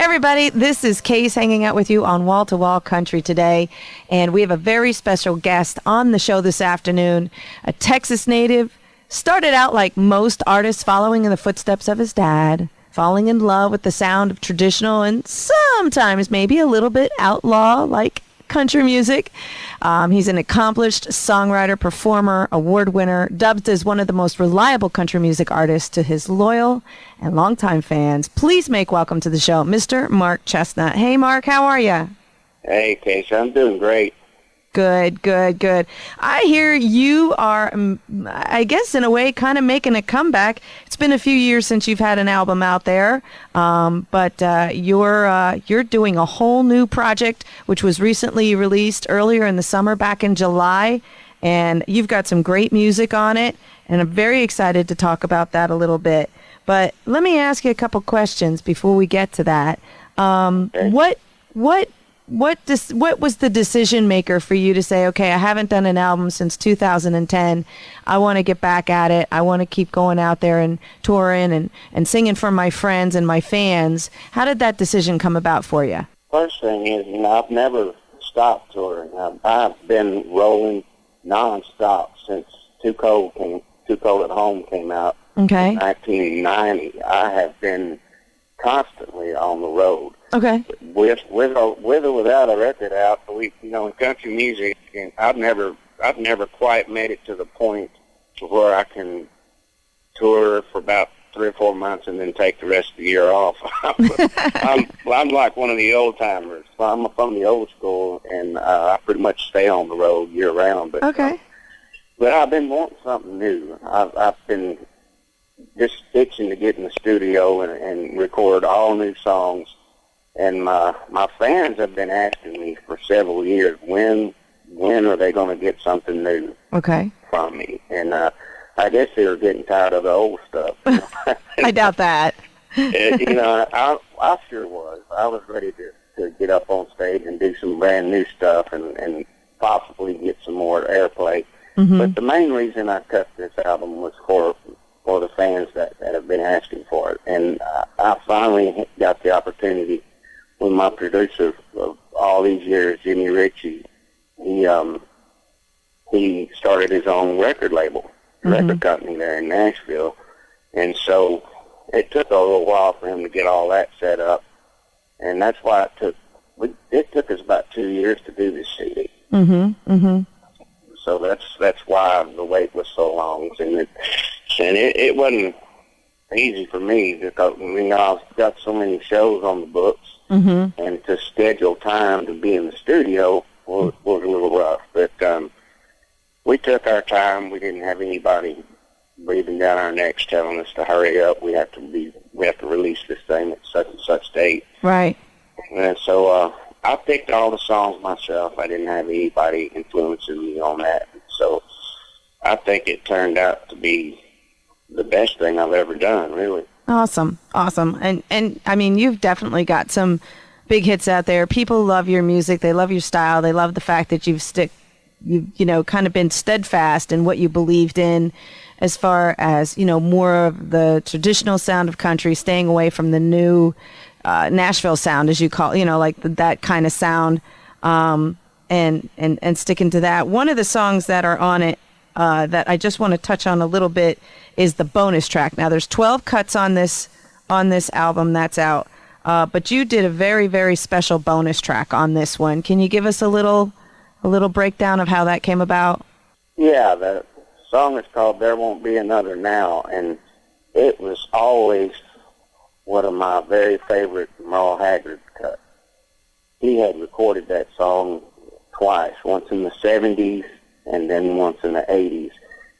Hey everybody, this is Case hanging out with you on Wall to Wall Country today, and we have a very special guest on the show this afternoon, a Texas native, started out like most artists following in the footsteps of his dad, falling in love with the sound of traditional and sometimes maybe a little bit outlaw like country music. He's an accomplished songwriter, performer, award winner, dubbed as one of the most reliable country music artists to his loyal and longtime fans. Please make welcome to the show, Mr. Mark Chestnut. Hey, Mark, how are you? Hey, Casey, I'm doing great. Good, good, good. I hear you are, I guess, in a way, kind of making a comeback. It's been a few years since you've had an album out there, but you're doing a whole new project, which was recently released earlier in the summer, back in July, and you've got some great music on it, and I'm very excited to talk about that a little bit. But let me ask you a couple questions before we get to that. Okay. What was the decision maker for you to say, okay, I haven't done an album since 2010. I want to get back at it. I want to keep going out there and touring and singing for my friends and my fans. How did that decision come about for you? First thing is, I've never stopped touring. I've been rolling nonstop since Too Cold at Home came out Okay. in 1990. I have been constantly on the road. Okay. With or without a record out, in country music, and I've never quite made it to the point to where I can tour for about 3 or 4 months and then take the rest of the year off. I'm like one of the old timers. I'm from the old school, and I pretty much stay on the road year round. But Okay. But I've been wanting something new. I've been just itching to get in the studio and record all new songs. And my fans have been asking me for several years, when are they going to get something new Okay. from me? And I guess they were getting tired of the old stuff. I doubt that. I sure was. I was ready to get up on stage and do some brand new stuff and possibly get some more airplay. Mm-hmm. But the main reason I cut this album was for the fans that have been asking for it. And I finally got the opportunity when my producer of all these years, Jimmy Ritchie, he started his own record label, record company there in Nashville. And so it took a little while for him to get all that set up. And that's why it took us about 2 years to do this CD. Mm-hmm. Mm-hmm. So that's why the wait was so long. And it wasn't easy for me because I've got so many shows on the books, and to schedule time to be in the studio was a little rough. But we took our time. We didn't have anybody breathing down our necks telling us to hurry up. We have to release this thing at such and such date. Right. And so I picked all the songs myself. I didn't have anybody influencing me on that. So I think it turned out to be the best thing I've ever done, really. Awesome. And I mean, you've definitely got some big hits out there. People love your music. They love your style. They love the fact that you've kind of been steadfast in what you believed in as far as, more of the traditional sound of country, staying away from the new Nashville sound, as you call, like that kind of sound, and sticking to that. One of the songs that are on it that I just want to touch on a little bit is the bonus track. Now, there's 12 cuts on this album that's out, but you did a very, very special bonus track on this one. Can you give us a little breakdown of how that came about? Yeah, the song is called "There Won't Be Another Now," and it was always one of my very favorite Merle Haggard cuts. He had recorded that song twice, once in the 70s and then once in the 80s.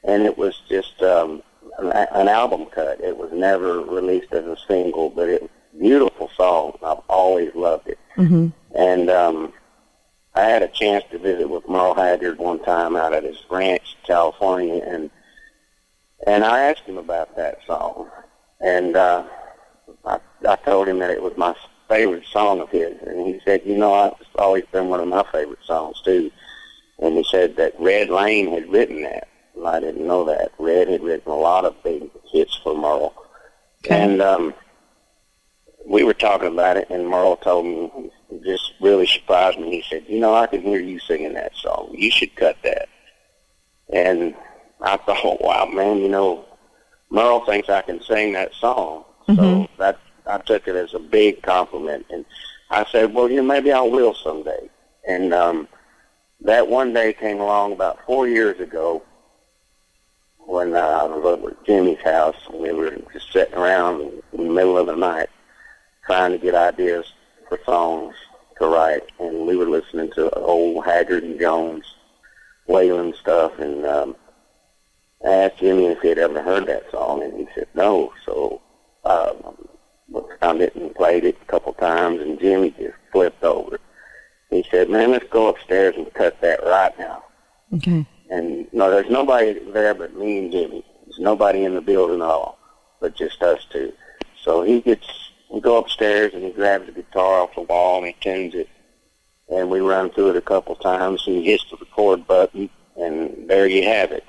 And it was just an album cut. It was never released as a single, but it was a beautiful song. I've always loved it. Mm-hmm. And I had a chance to visit with Merle Haggard one time out at his ranch in California, and I asked him about that song. And I told him that it was my favorite song of his, and he said, it's always been one of my favorite songs, too. And he said that Red Lane had written that, and I didn't know that. Red had written a lot of big hits for Merle. Okay. And we were talking about it, and Merle told me, it just really surprised me. He said, I can hear you singing that song. You should cut that. And I thought, wow, man, Merle thinks I can sing that song. So I took it as a big compliment. And I said, well, maybe I will someday. And that one day came along about 4 years ago when I was over at Jimmy's house, and we were just sitting around in the middle of the night trying to get ideas for songs to write. And we were listening to old Haggard and Jones Waylon stuff, and I asked Jimmy if he had ever heard that song, and he said no. So we found it and played it a couple times, and Jimmy just flipped over. He said, man, let's go upstairs and cut that right now. Okay. And there's nobody there but me and Jimmy. There's nobody in the building at all, but just us two. So we go upstairs, and he grabs the guitar off the wall, and he tunes it. And we run through it a couple times, and he hits the record button, and there you have it.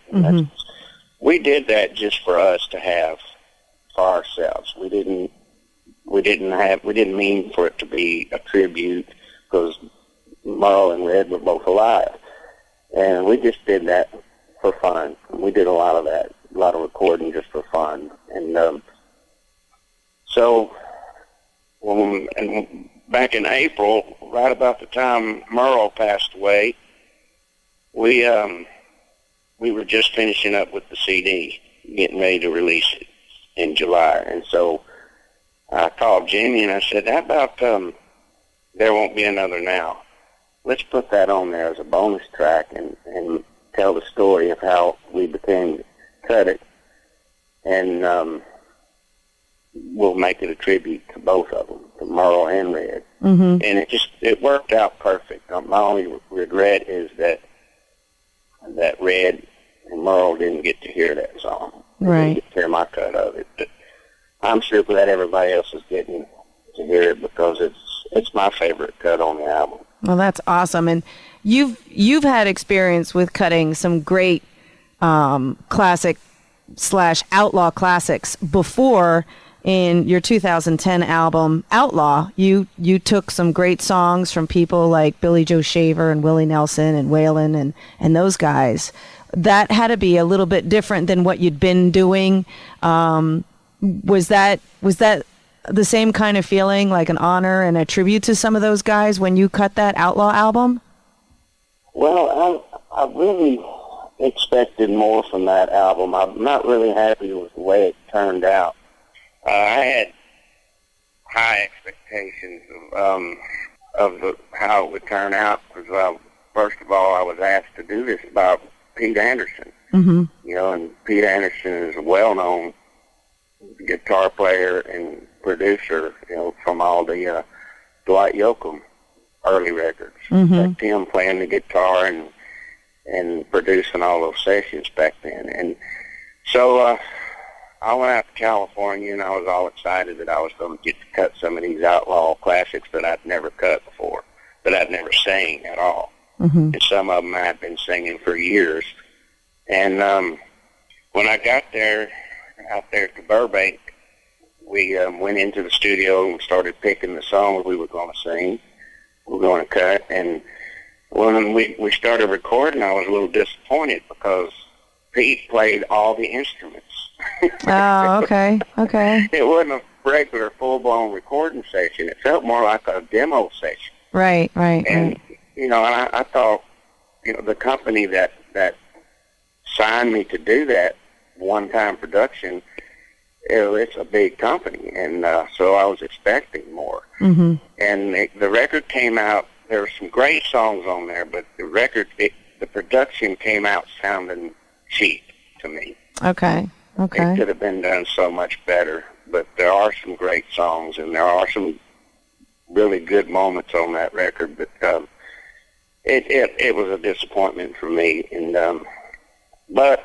We did that just for us to have for ourselves. We didn't mean for it to be a tribute, because Merle and Red were both alive. And we just did that for fun. We did a lot of that, a lot of recording just for fun. And so back in April, right about the time Merle passed away, we were just finishing up with the CD, getting ready to release it in July. And so I called Jimmy and I said, how about There Won't Be Another Now? Let's put that on there as a bonus track and tell the story of how we became to cut it. And we'll make it a tribute to both of them, to Merle and Red. And it worked out perfect. My only regret is that Red and Merle didn't get to hear that song. They didn't get to hear my cut of it. But I'm sure glad everybody else is getting to hear it, because it's my favorite cut on the album. Well, that's awesome. And you've had experience with cutting some great classic / outlaw classics before. In your 2010 album, Outlaw, you took some great songs from people like Billy Joe Shaver and Willie Nelson and Waylon and those guys. That had to be a little bit different than what you'd been doing. Was that the same kind of feeling, like an honor and a tribute to some of those guys when you cut that Outlaw album? Well, I really expected more from that album. I'm not really happy with the way it turned out. I had high expectations of how it would turn out, because first of all, I was asked to do this by Pete Anderson. And Pete Anderson is a well-known guitar player and producer, from all the Dwight Yoakam early records. Like Tim playing the guitar and producing all those sessions back then. And so I went out to California, and I was all excited that I was going to get to cut some of these outlaw classics that I'd never cut before, that I'd never sang at all. And some of them I had been singing for years. And when I got there, out there to Burbank, we went into the studio and started picking the songs we were going to sing, we were going to cut. And when we started recording, I was a little disappointed, because Pete played all the instruments. Oh, okay. It wasn't a regular full-blown recording session. It felt more like a demo session. Right. And, and I thought, the company that signed me to do that one-time production, it's a big company. And so I was expecting more. And the record came out. There were some great songs on there, but the production came out sounding cheap to me. Okay. It could have been done so much better, but there are some great songs, and there are some really good moments on that record. But it was a disappointment for me, and but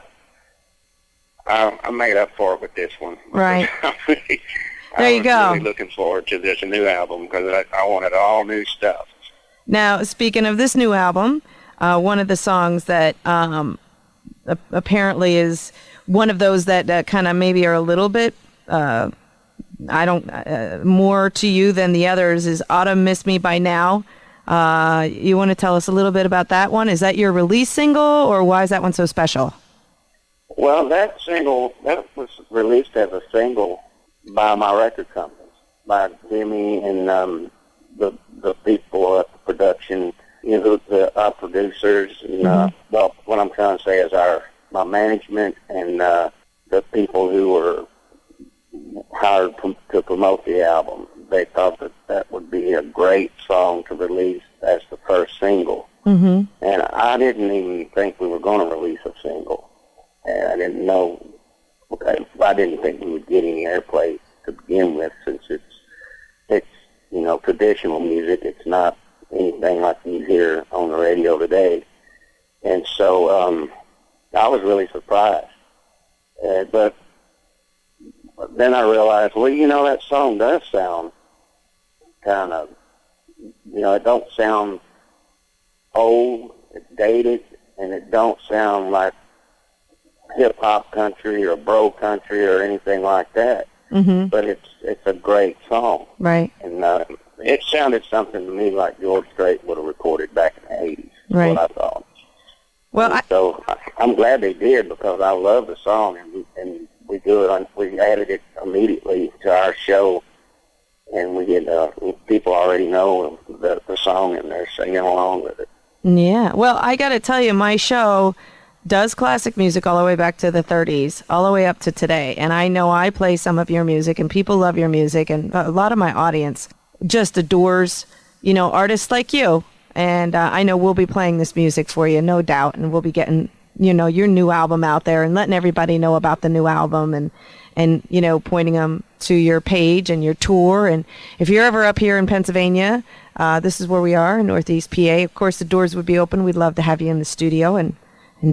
I made up for it with this one. Right. There you go. I was really looking forward to this new album, because I wanted all new stuff. Now, speaking of this new album, one of the songs that apparently is one of those that kind of maybe are a little bit I don't, more to you than the others is Autumn Miss Me by Now. You want to tell us a little bit about that one? Is that your release single, or why is that one so special? Well, that single, that was released as a single by my record company, by Jimmy and the people at the production, you know, our producers, and well, what I'm trying to say is my management and the people who were hired to promote the album. They thought that would be a great song to release as the first single. And I didn't even think we were going to release a single. And I didn't know, I didn't think we would get any airplay to begin with, since it's you know, traditional music. It's not anything like you hear on the radio today. And so I was really surprised. But then I realized, well, you know, that song does sound kind of, you know, it don't sound old, it's dated, and it don't sound like hip-hop country or bro country or anything like that. But it's a great song. Right. And it sounded something to me like George Strait would have recorded back in the 80s, right. What I thought. Well, so I'm glad they did, because I love the song, and we do it. We added it immediately to our show, and we get people already know the song, and they're singing along with it. Yeah. Well, I got to tell you, my show does classic music all the way back to the 30s, all the way up to today. And I know I play some of your music, and people love your music, and a lot of my audience just adores, you know, artists like you. And I know we'll be playing this music for you, no doubt, and we'll be getting, you know, your new album out there and letting everybody know about the new album, and you know, pointing them to your page and your tour. And if you're ever up here in Pennsylvania, this is where we are in Northeast PA. Of course, the doors would be open. We'd love to have you in the studio and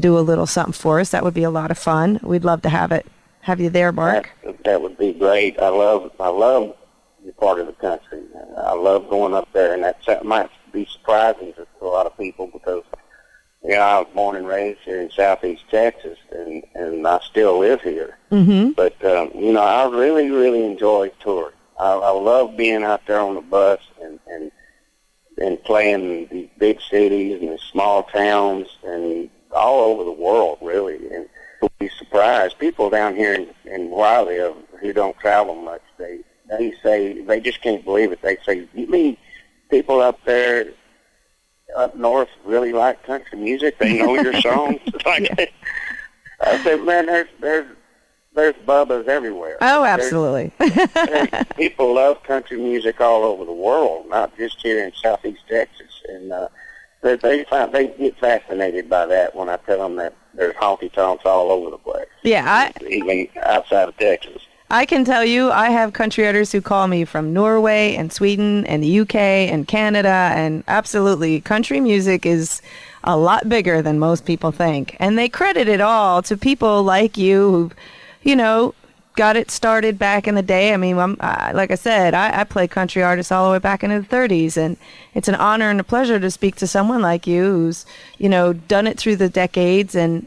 do a little something for us. That would be a lot of fun. We'd love to have you there, Mark. That would be great. I love the part of the country. I love going up there, and that might be surprising to a lot of people, because, you know, I was born and raised here in Southeast Texas, and I still live here. But, you know, I really, really enjoy touring. I love being out there on the bus and playing these big cities and small towns and all over the world, really. And you'll be surprised. People down here in where I live who don't travel much, they say, they just can't believe it. They say, you mean people up there up north really like country music? They know your songs? Like, I said, man, there's Bubbas everywhere. Oh, absolutely. People love country music all over the world, not just here in Southeast Texas. And they get fascinated by that when I tell them that there's honky-tonks all over the place. Yeah, even outside of Texas. I can tell you, I have country artists who call me from Norway and Sweden and the UK and Canada, and absolutely, country music is a lot bigger than most people think. And they credit it all to people like you who, you know, got it started back in the day. I mean, like I said, I play country artists all the way back into the 30s, and it's an honor and a pleasure to speak to someone like you who's, you know, done it through the decades. And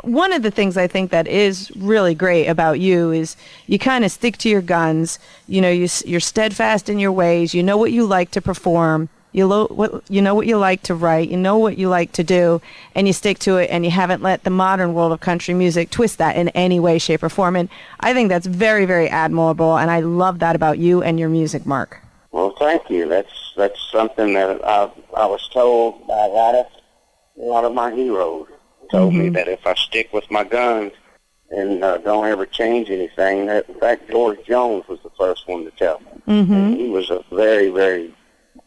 one of the things I think that is really great about you is you kind of stick to your guns. You know, you're steadfast in your ways. You know what you like to perform. You know what you like to write, you know what you like to do, and you stick to it, and you haven't let the modern world of country music twist that in any way, shape, or form. And I think that's very, very admirable, and I love that about you and your music, Mark. Well, thank you. That's something that I was told by a lot of my heroes. Told me that if I stick with my guns and don't ever change anything, that, in fact, George Jones was the first one to tell me. And he was a very, very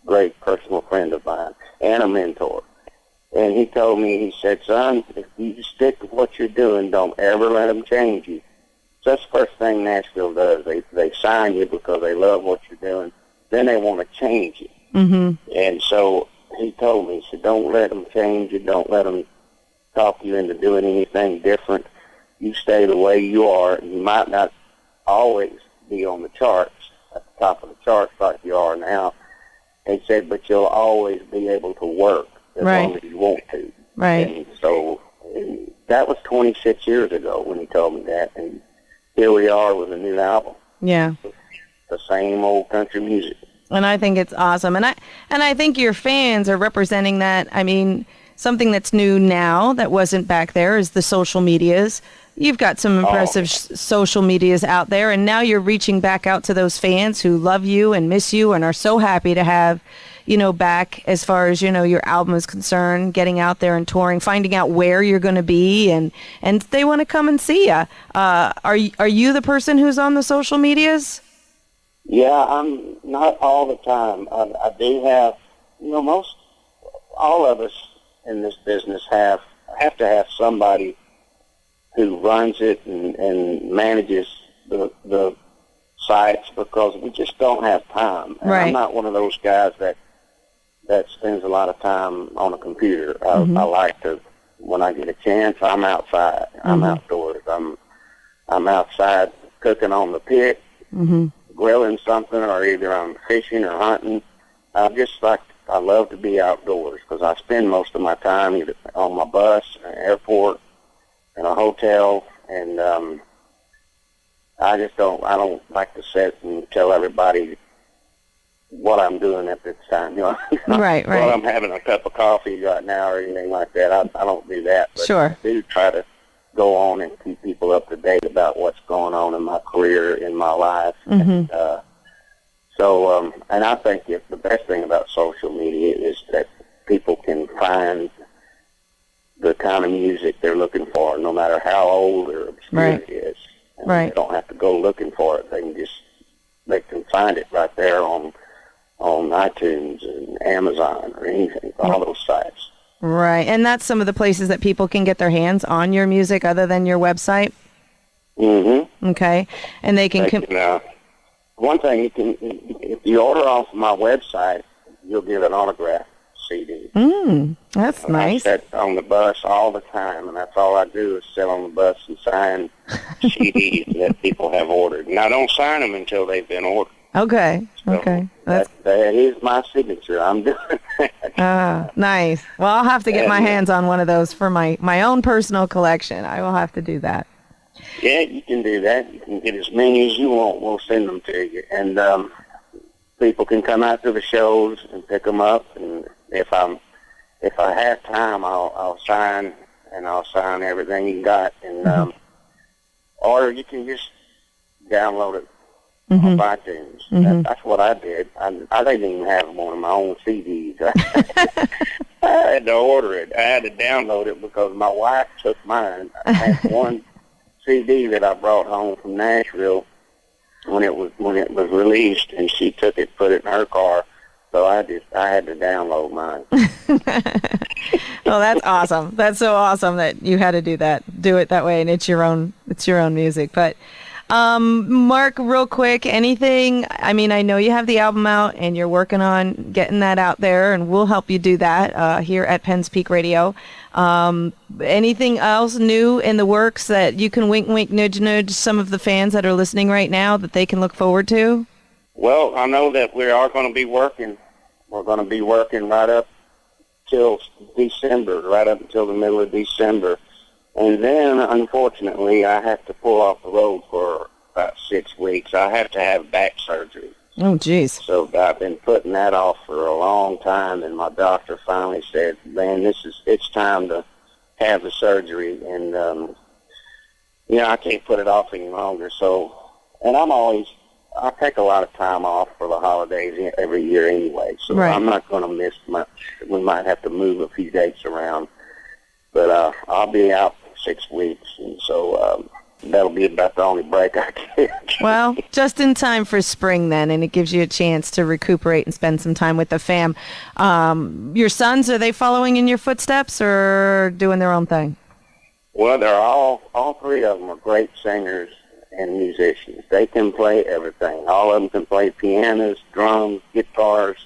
great personal friend of mine and a mentor. And he told me, he said, son, if you stick with what you're doing, don't ever let them change you. So that's the first thing Nashville does. They sign you because they love what you're doing. Then they want to change you. And so he told me, he said, don't let them change you. Don't let them talk you into doing anything different. You stay the way you are. You might not always be on the charts, at the top of the charts like you are now. He said, but you'll always be able to work as long as you want to. Right. And so that was 26 years ago when he told me that, and here we are with a new album. Yeah. the same old country music. And I think it's awesome. And I think your fans are representing that. I mean, something that's new now that wasn't back there is the social medias. You've got some impressive social medias out there, and now you're reaching back out to those fans who love you and miss you and are so happy to have, back as far as, your album is concerned, getting out there and touring, finding out where you're going to be, and they want to come and see you. Are you the person who's on the social medias? Yeah, I'm not all the time. I do have, all of us in this business have to have somebody who runs it and manages the sites, because we just don't have time. And right. I'm not one of those guys that spends a lot of time on a computer. I like to, when I get a chance, I'm outside. I'm outdoors. I'm outside cooking on the pit, grilling something, or either I'm fishing or hunting. I love to be outdoors, because I spend most of my time either on my bus, an airport, in a hotel, and I don't like to sit and tell everybody what I'm doing at this time. Right. Well, I'm having a cup of coffee right now or anything like that. I don't do that. But sure. I do try to go on and keep people up to date about what's going on in my career, in my life. And I think the best thing about social media is that people can find the kind of music they're looking for, no matter how old or obscure it is. And they don't have to go looking for it. They can find it right there on iTunes and Amazon or anything, all those sites. Right, and that's some of the places that people can get their hands on your music other than your website? Mm-hmm. Okay, and they can... One thing, if you order off my website, you'll get an autograph CD. That's nice. I sit on the bus all the time, and that's all I do is sit on the bus and sign CDs that people have ordered. And I don't sign them until they've been ordered. Okay. That is my signature. I'm doing that. Nice. Well, I'll have to get my hands on one of those for my own personal collection. I will have to do that. Yeah, you can do that. You can get as many as you want. We'll send them to you. And people can come out to the shows and pick them up. And if I have time, I'll sign everything you got. And or you can just download it on iTunes. That's what I did. I didn't even have one of my own CDs. I had to order it. I had to download it because my wife took mine. I had one CD that I brought home from Nashville when it was released, and she took it, put it in her car. So I had to download mine. Well, that's awesome. That's so awesome that you had to do it that way, and it's your own music. But Mark, real quick, anything? I mean, I know you have the album out, and you're working on getting that out there, and we'll help you do that here at Penn's Peak Radio. Anything else new in the works that you can wink, wink, nudge, nudge some of the fans that are listening right now that they can look forward to? Well, I know that we are going to be working. We're going to be working right up till December, right up until the middle of December. And then, unfortunately, I have to pull off the road for about 6 weeks. I have to have back surgery. Oh, geez. So I've been putting that off for a long time, and my doctor finally said, man, it's time to have the surgery. And, I can't put it off any longer. So, and I take a lot of time off for the holidays every year anyway, so I'm not going to miss much. We might have to move a few dates around, but I'll be out for 6 weeks, and so that'll be about the only break I get. Well, just in time for spring then, and it gives you a chance to recuperate and spend some time with the fam. Your sons, are they following in your footsteps or doing their own thing? Well, they're all three of them are great singers and musicians. They can play everything. All of them can play pianos, drums, guitars.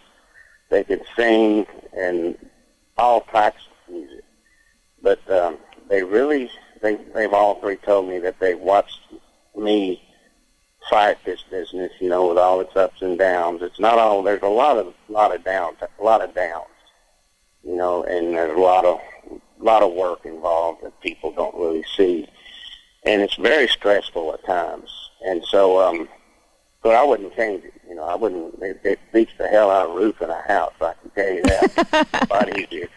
They can sing and all types of music. But they've all three told me that they've watched me fight this business, with all its ups and downs. It's not all. There's a lot of downs, and there's a lot of work involved that people don't really see. And it's very stressful at times. And so But I wouldn't change it. You know, I wouldn't. It beats the hell out of roofing a house. I can tell you that. It's a lot easier.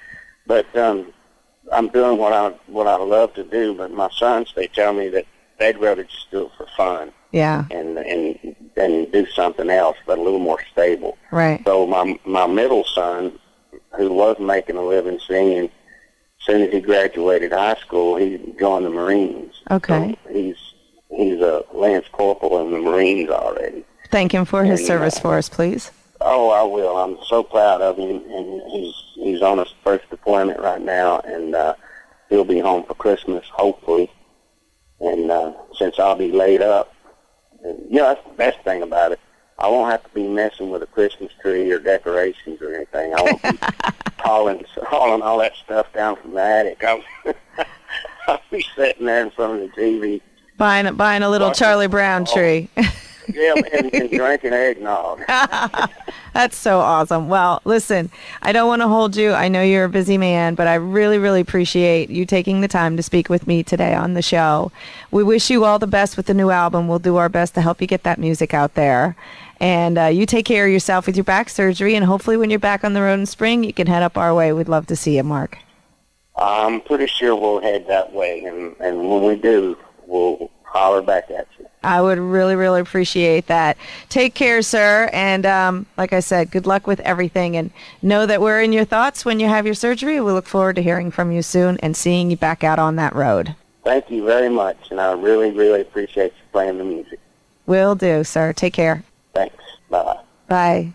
But I'm doing what I love to do. But my sons, they tell me that they'd rather just do it for fun. Yeah. And do something else, but a little more stable. Right. So my middle son, who was making a living singing, as soon as he graduated high school, he joined the Marines. Okay. So he's a Lance Corporal in the Marines already. Thank him for his service for us, please. Oh, I will. I'm so proud of him, and he's on his first deployment right now, and he'll be home for Christmas, hopefully. And since I'll be laid up, and, you know, that's the best thing about it. I won't have to be messing with a Christmas tree or decorations or anything. I won't be hauling all that stuff down from the attic. I'll be sitting there in front of the TV. Buying a little Charlie Brown tree. Yeah, and drinking eggnog. That's so awesome. Well, listen, I don't want to hold you. I know you're a busy man, but I really, really appreciate you taking the time to speak with me today on the show. We wish you all the best with the new album. We'll do our best to help you get that music out there. And you take care of yourself with your back surgery, and hopefully when you're back on the road in spring, you can head up our way. We'd love to see you, Mark. I'm pretty sure we'll head that way, and when we do, we'll holler back at you. I would really, really appreciate that. Take care, sir. And like I said, good luck with everything. And know that we're in your thoughts when you have your surgery. We look forward to hearing from you soon and seeing you back out on that road. Thank you very much. And I really, really appreciate you playing the music. Will do, sir. Take care. Thanks. Bye-bye. Bye.